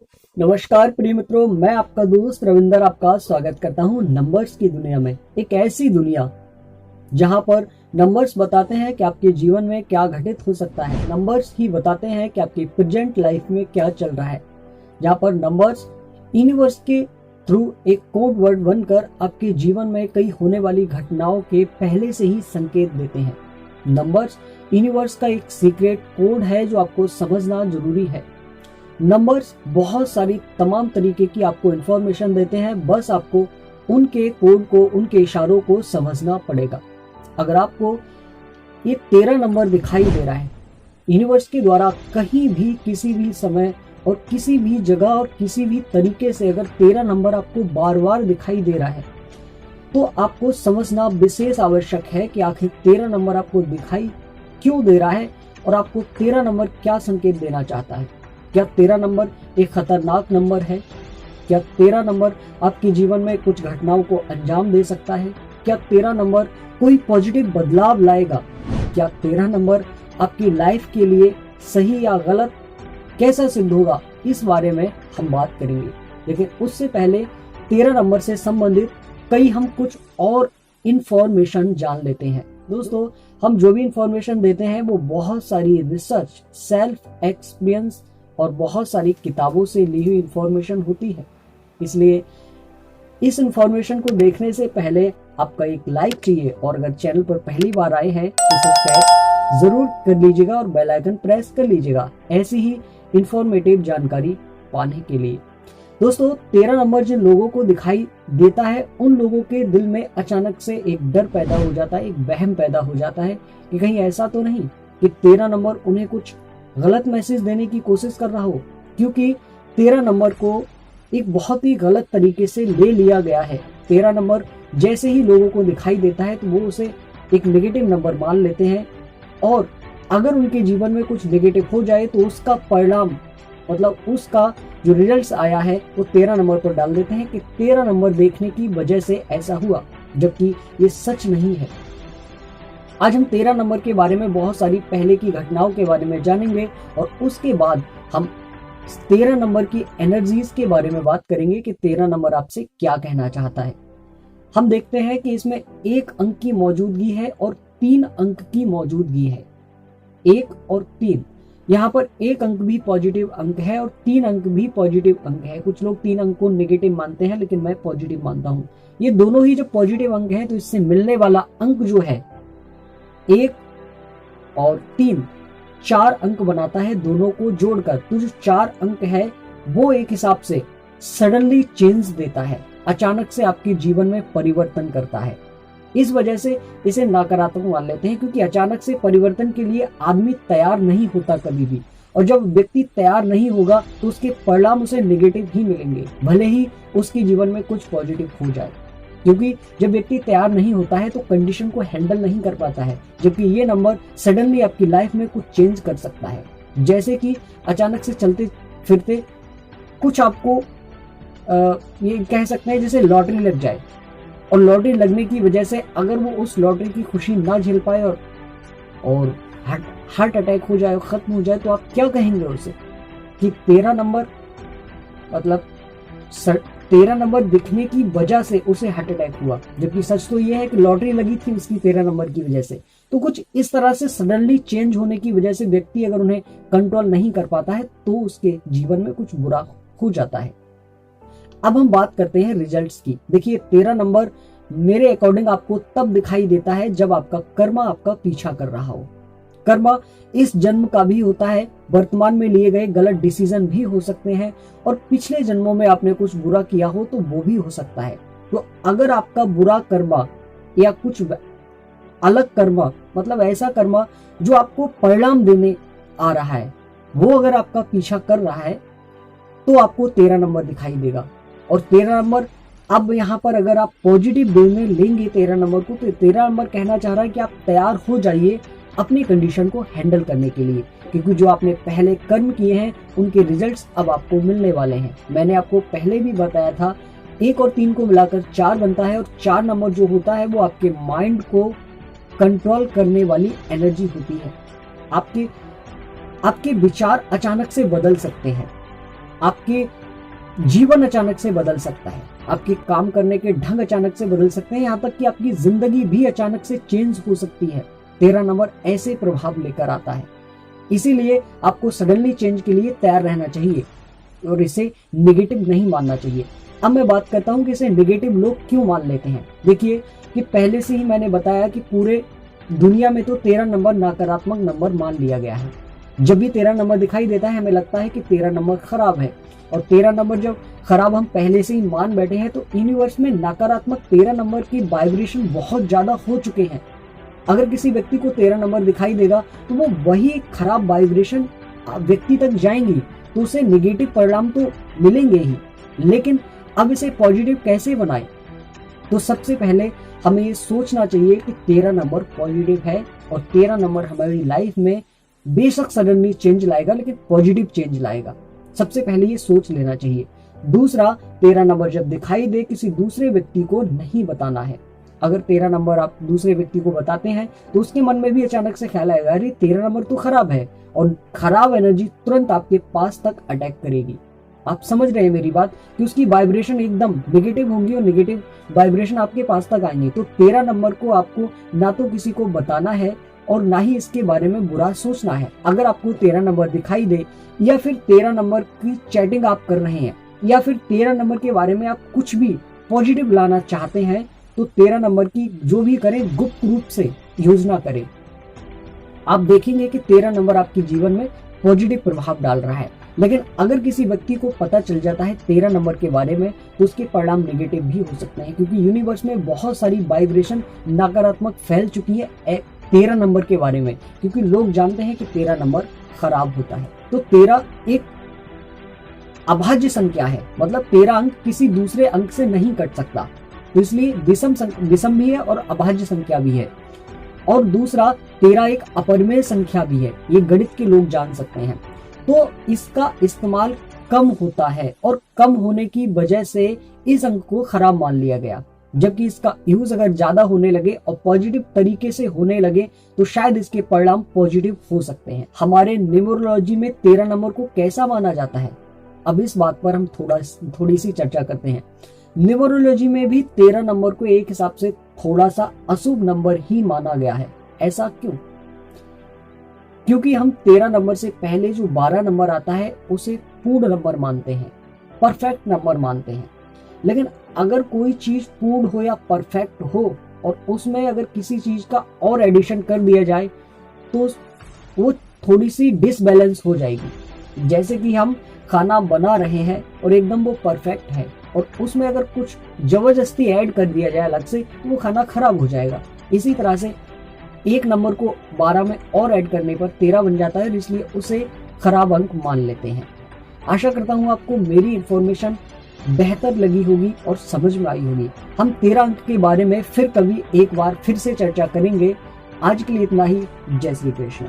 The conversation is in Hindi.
नमस्कार प्रिय मित्रों, मैं आपका दोस्त रविंदर आपका स्वागत करता हूं नंबर्स की दुनिया में। एक ऐसी दुनिया जहां पर नंबर्स बताते हैं कि आपके जीवन में क्या घटित हो सकता है। नंबर्स ही बताते हैं कि आपकी प्रेजेंट लाइफ में क्या चल रहा है। जहां पर नंबर्स यूनिवर्स के थ्रू एक कोड वर्ड बनकर आपके जीवन में कई होने वाली घटनाओं के पहले से ही संकेत देते हैं। नंबर्स यूनिवर्स का एक सीक्रेट कोड है जो आपको समझना जरूरी है। नंबर्स बहुत सारी तमाम तरीके की आपको इंफॉर्मेशन देते हैं, बस आपको उनके कोड को, उनके इशारों को समझना पड़ेगा। अगर आपको ये 13 नंबर दिखाई दे रहा है यूनिवर्स के द्वारा कहीं भी, किसी भी समय और किसी भी जगह और किसी भी तरीके से, अगर 13 नंबर आपको बार बार दिखाई दे रहा है तो आपको समझना विशेष आवश्यक है कि आखिर 13 नंबर आपको दिखाई क्यों दे रहा है और आपको 13 नंबर क्या संकेत देना चाहता है। क्या 13 नंबर एक खतरनाक नंबर है? क्या 13 नंबर आपके जीवन में कुछ घटनाओं को अंजाम दे सकता है? क्या 13 नंबर कोई पॉजिटिव बदलाव लाएगा? क्या 13 नंबर आपकी लाइफ के लिए सही या गलत कैसा सिद्ध होगा? इस बारे में हम बात करेंगे। लेकिन उससे पहले 13 नंबर से संबंधित कई हम कुछ और इंफॉर्मेशन जान लेते हैं। दोस्तों, हम जो भी इंफॉर्मेशन देते हैं वो बहुत सारी रिसर्च, सेल्फ एक्सपीरियंस और बहुत सारी किताबों से ली हुई इंफॉर्मेशन होती है। इसलिए इस इंफॉर्मेशन को देखने से पहले आपका एक लाइक चाहिए और अगर चैनल पर पहली बार आए हैं तो सब्सक्राइब जरूर कर लीजिएगा और बेल आइकन प्रेस कर लीजिएगा ऐसी ही इंफॉर्मेटिव जानकारी पाने के लिए। दोस्तों, 13 नंबर जिन लोगों को दिखाई देता है उन लोगों के दिल में अचानक से एक डर पैदा हो जाता है, एक वहम पैदा हो जाता है कि कहीं ऐसा तो नहीं कि 13 नंबर उन्हें कुछ गलत मैसेज देने की कोशिश कर रहा हो, क्योंकि 13 नंबर को एक बहुत ही गलत तरीके से ले लिया गया है। 13 नंबर जैसे ही लोगों को दिखाई देता है तो वो उसे एक नेगेटिव नंबर मान लेते हैं और अगर उनके जीवन में कुछ नेगेटिव हो जाए तो उसका परिणाम, मतलब उसका जो रिजल्ट्स आया है वो 13 नंबर पर डाल देते हैं कि 13 नंबर देखने की वजह से ऐसा हुआ, जबकि ये सच नहीं है। आज हम 13 नंबर के बारे में बहुत सारी पहले की घटनाओं के बारे में जानेंगे और उसके बाद हम 13 नंबर की एनर्जीज के बारे में बात करेंगे कि 13 नंबर आपसे क्या कहना चाहता है। हम देखते हैं कि इसमें 1 अंक की मौजूदगी है और 3 अंक की मौजूदगी है। 1 और 3, यहाँ पर 1 अंक भी पॉजिटिव अंक है और 3 अंक भी पॉजिटिव अंक है। कुछ लोग 3 अंक को नेगेटिव मानते हैं, लेकिन मैं पॉजिटिव मानता हूँ। ये दोनों ही जब पॉजिटिव अंक है तो इससे मिलने वाला अंक जो है 1 और 3, 4 अंक बनाता है। दोनों को जोड़कर तो जो 4 अंक है वो एक हिसाब से सडनली चेंज देता है, अचानक से आपके जीवन में परिवर्तन करता है। इस वजह से इसे नकारात्मक मान लेते हैं, क्योंकि अचानक से परिवर्तन के लिए आदमी तैयार नहीं होता कभी भी, और जब व्यक्ति तैयार नहीं होगा तो उसके परिणाम उसे नेगेटिव ही मिलेंगे, भले ही उसके जीवन में कुछ पॉजिटिव हो जाए। क्योंकि जब व्यक्ति तैयार नहीं होता है तो कंडीशन को हैंडल नहीं कर पाता है, जबकि ये नंबर सडनली आपकी लाइफ में कुछ चेंज कर सकता है। जैसे कि अचानक से चलते फिरते कुछ आपको ये कह सकते हैं जैसे लॉटरी लग जाए, और लॉटरी लगने की वजह से अगर वो उस लॉटरी की खुशी ना झेल पाए और हार्ट अटैक हो जाए, खत्म हो जाए, तो आप क्या कहेंगे उसे कि 13 नंबर, मतलब 13 नंबर दिखने की वजह से उसे हार्ट अटैक हुआ, जबकि सच तो यह है कि लॉटरी लगी थी उसकी 13 नंबर की वजह से। तो कुछ इस तरह से सडनली चेंज होने की वजह से व्यक्ति अगर उन्हें कंट्रोल नहीं कर पाता है तो उसके जीवन में कुछ बुरा हो जाता है। अब हम बात करते हैं रिजल्ट्स की। देखिए, 13 नंबर मेरे अकॉर्डिंग आपको तब दिखाई देता है जब आपका कर्मा आपका पीछा कर रहा हो। कर्मा इस जन्म का भी होता है, वर्तमान में लिए गए गलत डिसीजन भी हो सकते हैं, और पिछले जन्मों में आपने कुछ बुरा किया हो तो वो भी हो सकता है। तो अगर आपका बुरा कर्मा या कुछ अलग कर्मा, मतलब ऐसा कर्मा जो आपको परिणाम देने आ रहा है, वो अगर आपका पीछा कर रहा है तो आपको 13 नंबर दिखाई देगा। और 13 नंबर, अब यहाँ पर अगर आप पॉजिटिव वे में लेंगे 13 नंबर को, तो 13 नंबर कहना चाह रहा है कि आप तैयार हो जाइए अपनी कंडीशन को हैंडल करने के लिए, क्योंकि जो आपने पहले कर्म किए हैं उनके रिजल्ट्स अब आपको मिलने वाले हैं। मैंने आपको पहले भी बताया था 1 और 3 को मिलाकर 4 बनता है, और 4 नंबर जो होता है वो आपके माइंड को कंट्रोल करने वाली एनर्जी होती है। आपके विचार अचानक से बदल सकते हैं। आपके जीवन अचानक से बदल सकता है, आपके काम करने के ढंग अचानक से बदल सकते हैं, यहाँ तक कि आपकी जिंदगी भी अचानक से चेंज हो सकती है। 13 नंबर ऐसे प्रभाव लेकर आता है, इसीलिए आपको सडनली चेंज के लिए तैयार रहना चाहिए और इसे नेगेटिव नहीं मानना चाहिए। अब मैं बात करता हूँ कि इसे नेगेटिव लोग क्यों मान लेते हैं। देखिए कि पहले से ही मैंने बताया कि पूरे दुनिया में तो 13 नंबर नकारात्मक नंबर मान लिया गया है। जब भी 13 नंबर दिखाई देता है हमें लगता है कि 13 नंबर खराब है, और 13 नंबर जब खराब हम पहले से ही मान बैठे हैं तो यूनिवर्स में नकारात्मक 13 नंबर की वाइब्रेशन बहुत ज्यादा हो चुके हैं। अगर किसी व्यक्ति को 13 नंबर दिखाई देगा तो वो वही खराब वाइब्रेशन व्यक्ति तक जाएंगी, तो उसे नेगेटिव परिणाम तो मिलेंगे ही। लेकिन अब इसे पॉजिटिव कैसे बनाए, तो सबसे पहले हमें ये सोचना चाहिए कि 13 नंबर पॉजिटिव है और 13 नंबर हमारी लाइफ में बेशक सडनली चेंज लाएगा लेकिन पॉजिटिव चेंज लाएगा। सबसे पहले ये सोच लेना चाहिए। दूसरा, 13 नंबर जब दिखाई दे किसी दूसरे व्यक्ति को नहीं बताना है। अगर 13 नंबर आप दूसरे व्यक्ति को बताते हैं तो उसके मन में भी अचानक से ख्याल आएगा, अरे 13 नंबर तो खराब है, और खराब एनर्जी तुरंत आपके पास तक अटैक करेगी। आप समझ रहे हैं मेरी बात, कि उसकी वाइब्रेशन एकदम नेगेटिव होगी और नेगेटिव वाइब्रेशन आपके पास तक आएंगे। तो 13 नंबर को आपको ना तो किसी को बताना है और ना ही इसके बारे में बुरा सोचना है। अगर आपको 13 नंबर दिखाई दे या फिर 13 नंबर की चैटिंग आप कर रहे हैं या फिर 13 नंबर के बारे में आप कुछ भी पॉजिटिव लाना चाहते हैं, तो 13 नंबर की जो भी करें गुप्त रूप से योजना करें। आप देखेंगे कि 13 नंबर आपके जीवन में पॉजिटिव प्रभाव डाल रहा है। लेकिन अगर किसी व्यक्ति को पता चल जाता है 13 नंबर के बारे में तो उसके परिणाम नेगेटिव भी हो सकते हैं, क्योंकि यूनिवर्स में बहुत सारी वाइब्रेशन नकारात्मक फैल चुकी है 13 नंबर के बारे में, क्योंकि लोग जानते हैं कि 13 नंबर खराब होता है। तो 13 एक अभाज्य संख्या है, मतलब 13 अंक किसी दूसरे अंक से नहीं कट सकता, तो इसलिए विषम भी है और अभाज्य संख्या भी है। और दूसरा, 13 एक अपरिमेय संख्या भी है, ये गणित के लोग जान सकते हैं। तो इसका इस्तेमाल कम होता है और कम होने की वजह से इस अंक को खराब मान लिया गया, जबकि इसका यूज अगर ज्यादा होने लगे और पॉजिटिव तरीके से होने लगे तो शायद इसके परिणाम पॉजिटिव हो सकते हैं। हमारे न्यूमरोलॉजी में 13 नंबर को कैसा माना जाता है, अब इस बात पर हम थोड़ी सी चर्चा करते हैं। न्यूमरोलॉजी में भी 13 नंबर को एक हिसाब से थोड़ा सा अशुभ नंबर ही माना गया है। ऐसा क्यों? क्योंकि हम 13 नंबर से पहले जो 12 नंबर आता है उसे पूर्ण नंबर मानते हैं, परफेक्ट नंबर मानते हैं। लेकिन अगर कोई चीज पूर्ण हो या परफेक्ट हो और उसमें अगर किसी चीज का और एडिशन कर दिया जाए तो वो थोड़ी सी डिसबैलेंस हो जाएगी। जैसे कि हम खाना बना रहे हैं और एकदम वो परफेक्ट है और उसमें अगर कुछ जबरदस्ती ऐड कर दिया जाए अलग से तो वो खाना खराब हो जाएगा। इसी तरह से एक नंबर को 12 में और ऐड करने पर 13 बन जाता है, इसलिए उसे खराब अंक मान लेते हैं। आशा करता हूँ आपको मेरी इंफॉर्मेशन बेहतर लगी होगी और समझ में आई होगी। हम 13 अंक के बारे में फिर कभी एक बार फिर से चर्चा करेंगे। आज के लिए इतना ही। जय श्री कृष्ण।